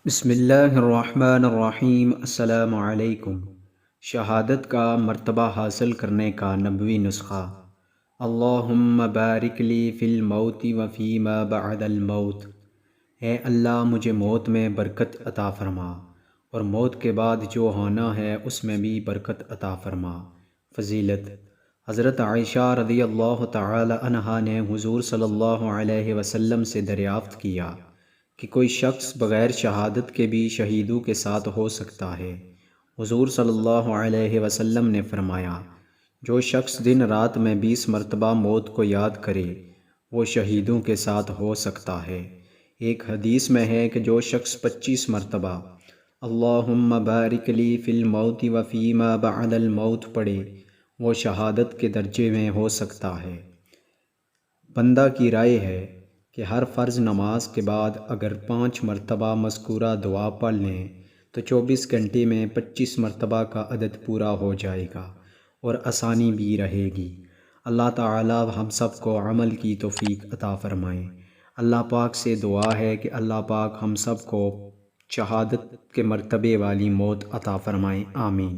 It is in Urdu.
بسم اللہ الرحمن الرحیم۔ السلام علیکم۔ شہادت کا مرتبہ حاصل کرنے کا نبوی نسخہ۔ اللہم بارک لی فی الموت و فیما بعد الموت۔ اے اللہ مجھے موت میں برکت عطا فرما اور موت کے بعد جو ہونا ہے اس میں بھی برکت عطا فرما۔ فضیلت: حضرت عائشہ رضی اللہ تعالی عنہا نے حضور صلی اللہ علیہ وسلم سے دریافت کیا کہ کوئی شخص بغیر شہادت کے بھی شہیدوں کے ساتھ ہو سکتا ہے؟ حضور صلی اللہ علیہ وسلم نے فرمایا، جو شخص دن رات میں 20 مرتبہ موت کو یاد کرے وہ شہیدوں کے ساتھ ہو سکتا ہے۔ ایک حدیث میں ہے کہ جو شخص 25 مرتبہ اللہم بارک لی فی الموت و فیما بعد الموت پڑھے وہ شہادت کے درجے میں ہو سکتا ہے۔ بندہ کی رائے ہے کہ ہر فرض نماز کے بعد اگر 5 مرتبہ مذکورہ دعا پڑھ لیں تو 24 گھنٹے میں 25 مرتبہ کا عدد پورا ہو جائے گا اور آسانی بھی رہے گی۔ اللہ تعالی ہم سب کو عمل کی توفیق عطا فرمائیں۔ اللہ پاک سے دعا ہے کہ اللہ پاک ہم سب کو شہادت کے مرتبے والی موت عطا فرمائیں۔ آمین۔